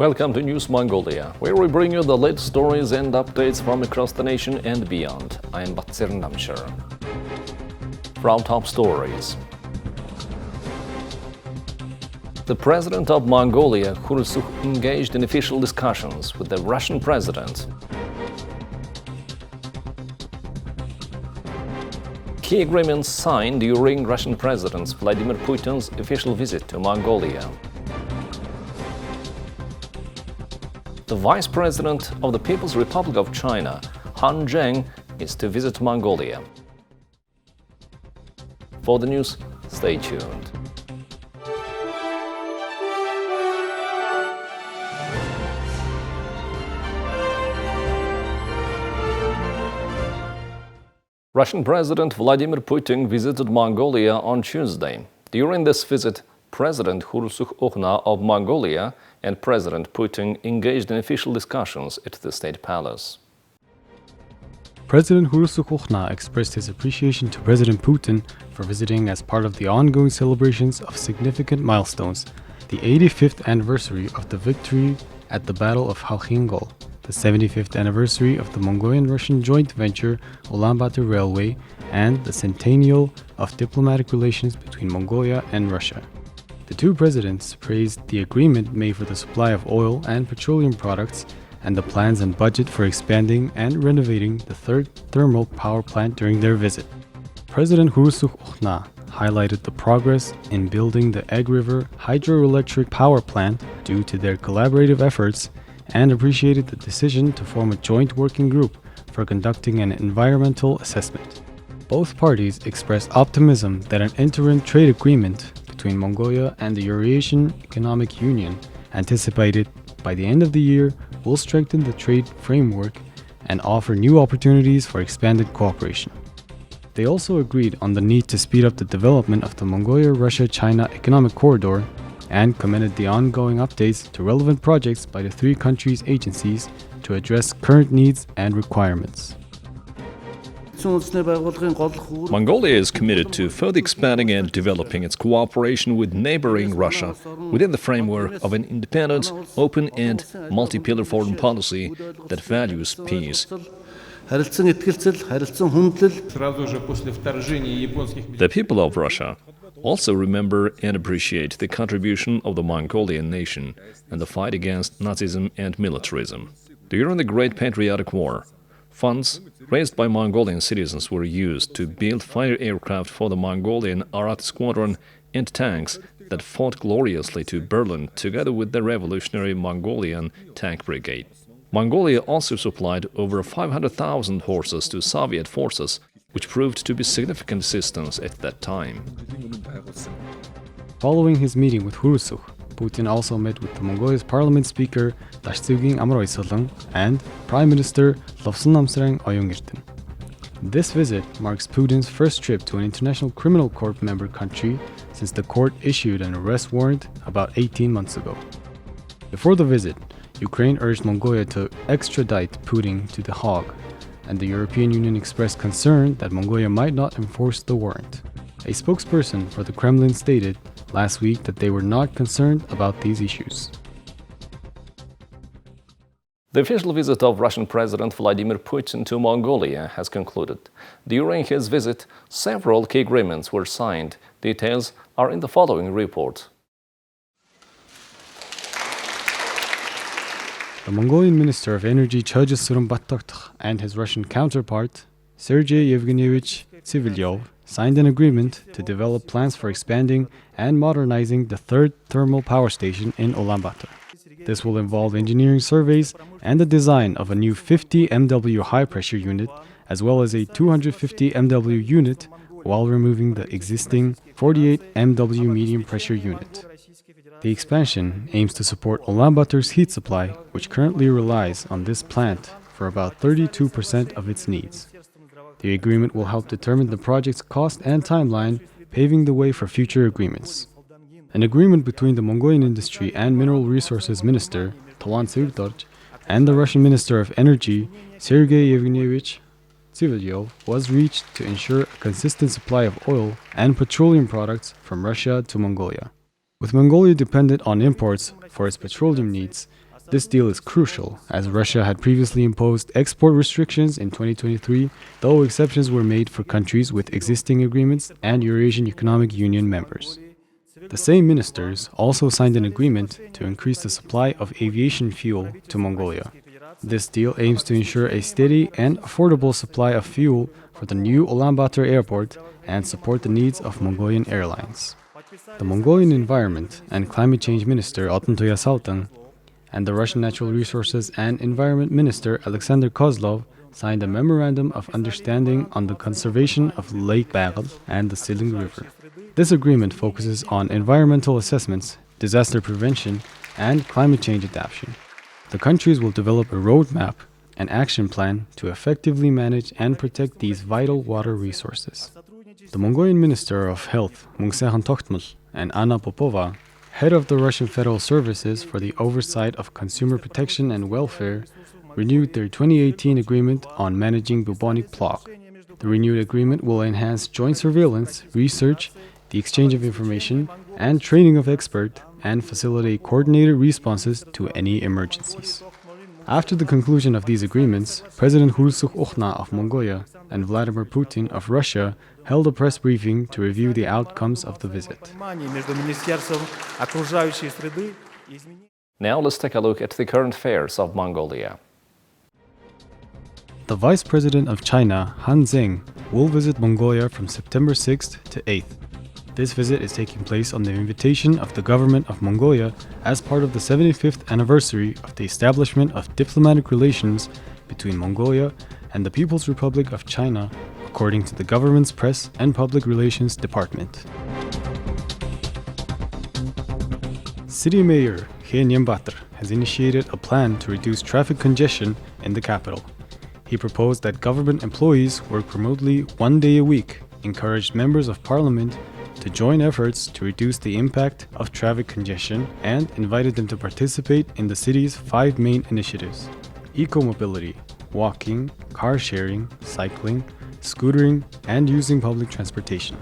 Welcome to News Mongolia, where we bring you the latest stories and updates from across the nation and beyond. I am Batsir Namshar. From top stories. The President of Mongolia U.Khurelsukh engaged in official discussions with the Russian President. Key agreements signed during Russian President Vladimir Putin's official visit to Mongolia. The Vice President of the People's Republic of China, Zheng, is to visit Mongolia. For the news, stay tuned. Russian President Vladimir Putin visited Mongolia on Tuesday. During this visit, President U.Khurelsukh of Mongolia and President Putin engaged in official discussions at the State Palace. President U.Khurelsukh expressed his appreciation to President Putin for visiting as part of the ongoing celebrations of significant milestones, the 85th anniversary of the victory at the Battle of Khalkhingol, the 75th anniversary of the Mongolian-Russian joint venture Ulaanbaatar Railway, and the centennial of diplomatic relations between Mongolia and Russia. The two presidents praised the agreement made for the supply of oil and petroleum products and the plans and budget for expanding and renovating the third thermal power plant during their visit. President U.Khurelsukh highlighted the progress in building the Egg River hydroelectric power plant due to their collaborative efforts and appreciated the decision to form a joint working group for conducting an environmental assessment. Both parties expressed optimism that an interim trade agreement between Mongolia and the Eurasian Economic Union, anticipated by the end of the year, will strengthen the trade framework and offer new opportunities for expanded cooperation. They also agreed on the need to speed up the development of the Mongolia-Russia-China economic corridor and commended the ongoing updates to relevant projects by the three countries' agencies to address current needs and requirements. Mongolia is committed to further expanding and developing its cooperation with neighboring Russia within the framework of an independent, open and multi-pillar foreign policy that values peace. The people of Russia also remember and appreciate the contribution of the Mongolian nation in the fight against Nazism and militarism. During the Great Patriotic War, funds raised by Mongolian citizens were used to build fighter aircraft for the Mongolian Arat Squadron and tanks that fought gloriously to Berlin together with the revolutionary Mongolian Tank Brigade. Mongolia also supplied over 500,000 horses to Soviet forces, which proved to be significant assistance at that time. Following his meeting with Khurelsukh, Putin also met with the Mongolia's parliament speaker Dashtsugin Amroisolong and Prime Minister Lofson Namsrang Oyungirtin. This visit marks Putin's first trip to an International Criminal Court member country since the court issued an arrest warrant about 18 months ago. Before the visit, Ukraine urged Mongolia to extradite Putin to The Hague, and the European Union expressed concern that Mongolia might not enforce the warrant. A spokesperson for the Kremlin stated last week that they were not concerned about these issues. The official visit of Russian President Vladimir Putin to Mongolia has concluded. During his visit, several key agreements were signed. Details are in the following report. The Mongolian Minister of Energy Chogye Surumbattokh and his Russian counterpart, Sergei Yevgenyevich Tsivilyov, signed an agreement to develop plans for expanding and modernizing the third thermal power station in Ulaanbaatar. This will involve engineering surveys and the design of a new 50 MW high-pressure unit, as well as a 250 MW unit, while removing the existing 48 MW medium-pressure unit. The expansion aims to support Ulaanbaatar's heat supply, which currently relies on this plant for about 32% of its needs. The agreement will help determine the project's cost and timeline, paving the way for future agreements. An agreement between the Mongolian Industry and Mineral Resources Minister, Tawan Sirtorch, and the Russian Minister of Energy, Sergei Yevgenyevich Tsivilyov, was reached to ensure a consistent supply of oil and petroleum products from Russia to Mongolia. With Mongolia dependent on imports for its petroleum needs, This deal is crucial, as Russia had previously imposed export restrictions in 2023, though exceptions were made for countries with existing agreements and Eurasian Economic Union members. The same ministers also signed an agreement to increase the supply of aviation fuel to Mongolia. This deal aims to ensure a steady and affordable supply of fuel for the new Ulaanbaatar airport and support the needs of Mongolian airlines. The Mongolian Environment and Climate Change Minister Altuntoya Saltan and the Russian Natural Resources and Environment Minister Alexander Kozlov signed a memorandum of understanding on the conservation of Lake Baghl and the Siling River. This agreement focuses on environmental assessments, disaster prevention, and climate change adaptation. The countries will develop a roadmap and action plan to effectively manage and protect these vital water resources. The Mongolian Minister of Health, Mungsehan Tohtmul, and Anna Popova, head of the Russian Federal Services for the Oversight of Consumer Protection and Welfare, renewed their 2018 agreement on managing bubonic plague. The renewed agreement will enhance joint surveillance, research, the exchange of information, and training of experts, and facilitate coordinated responses to any emergencies. After the conclusion of these agreements, President Khurelsukh of Mongolia and Vladimir Putin of Russia held a press briefing to review the outcomes of the visit. Now let's take a look at the current affairs of Mongolia. The Vice President of China, Han Zheng, will visit Mongolia from September 6th to 8th. This visit is taking place on the invitation of the government of Mongolia as part of the 75th anniversary of the establishment of diplomatic relations between Mongolia and the People's Republic of China, according to the government's Press and Public Relations Department. City Mayor He Nyambatr has initiated a plan to reduce traffic congestion in the capital. He proposed that government employees work remotely 1 day a week, encouraged members of parliament to join efforts to reduce the impact of traffic congestion, and invited them to participate in the city's 5 main initiatives: eco-mobility, walking, car sharing, cycling, scootering, and using public transportation.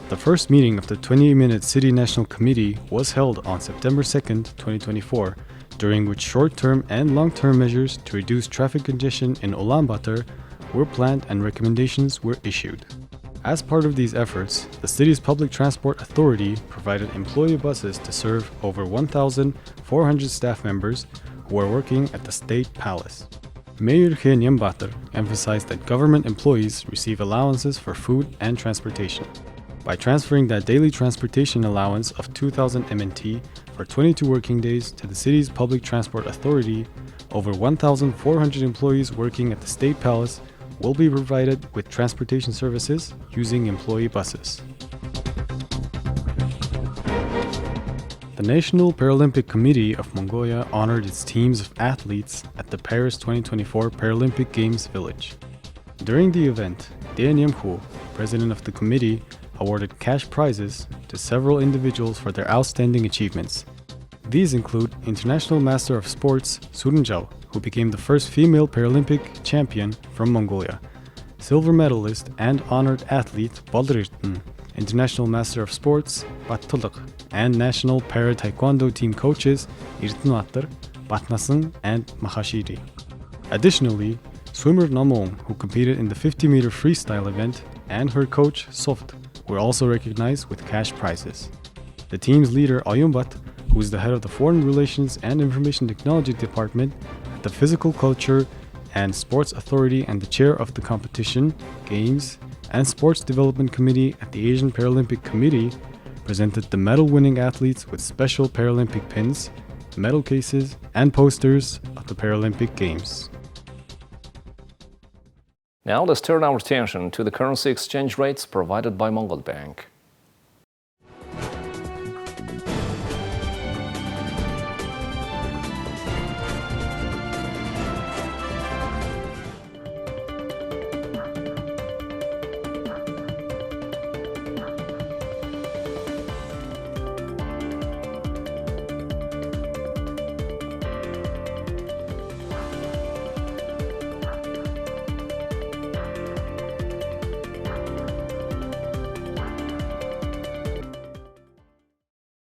The first meeting of the 20-minute City National Committee was held on September 2nd, 2024, during which short-term and long-term measures to reduce traffic congestion in Ulaanbaatar were planned and recommendations were issued. As part of these efforts, the city's public transport authority provided employee buses to serve over 1,400 staff members who are working at the State Palace. Mayor He Nyambatr emphasized that government employees receive allowances for food and transportation. By transferring that daily transportation allowance of 2,000 MNT for 22 working days to the city's public transport authority, over 1,400 employees working at the State Palace will be provided with transportation services using employee buses. The National Paralympic Committee of Mongolia honored its teams of athletes at the Paris 2024 Paralympic Games Village. During the event, Dea Nyamkhu, president of the committee, awarded cash prizes to several individuals for their outstanding achievements. These include International Master of Sports Surunjao, who became the first female Paralympic champion from Mongolia, silver medalist and honored athlete Baldrirtn, International Master of Sports Battuluk, and National Para-Taekwondo team coaches Irtnuatr, Batnasın, and Mahashiri. Additionally, swimmer Namong, who competed in the 50-meter freestyle event, and her coach Soft were also recognized with cash prizes. The team's leader Ayumbat, who is the head of the Foreign Relations and Information Technology Department at the Physical Culture and Sports Authority and the chair of the Competition, Games, and Sports Development Committee at the Asian Paralympic Committee, presented the medal-winning athletes with special Paralympic pins, medal cases, and posters of the Paralympic Games. Now let's turn our attention to the currency exchange rates provided by Mongol Bank.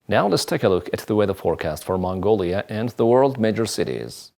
Now let's take a look at the weather forecast for Mongolia and the world major cities.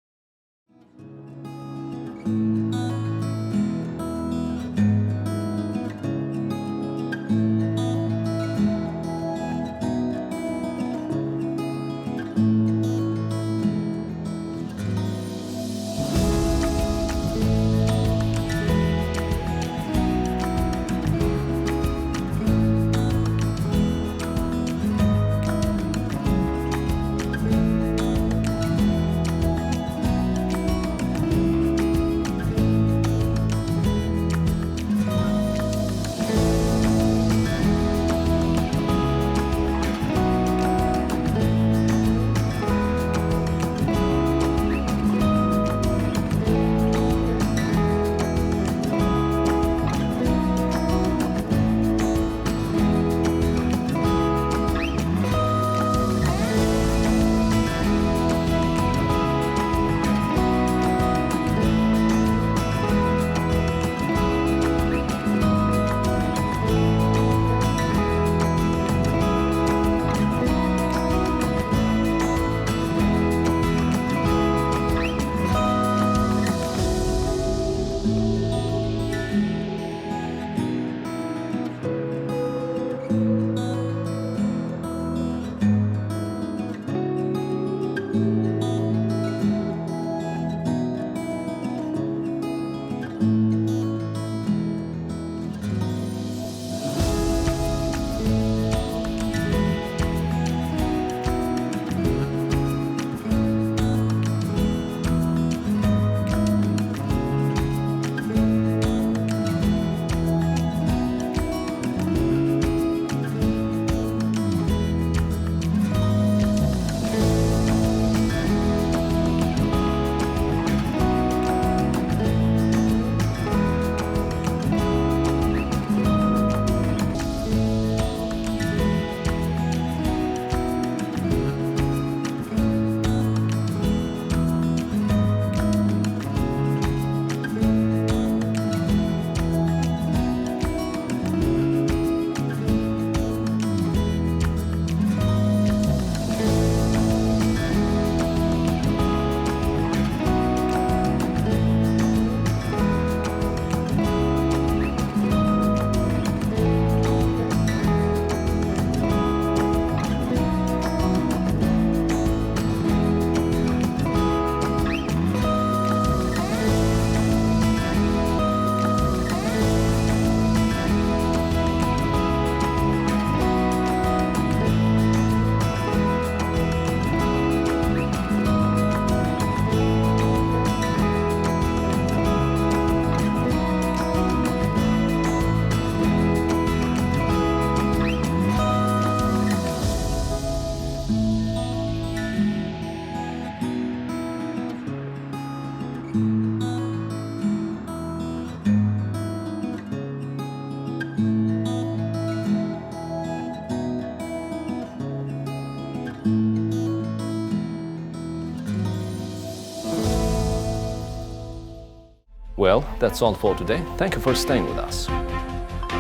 Well, that's all for today. Thank you for staying with us.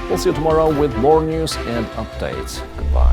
We'll see you tomorrow with more news and updates. Goodbye.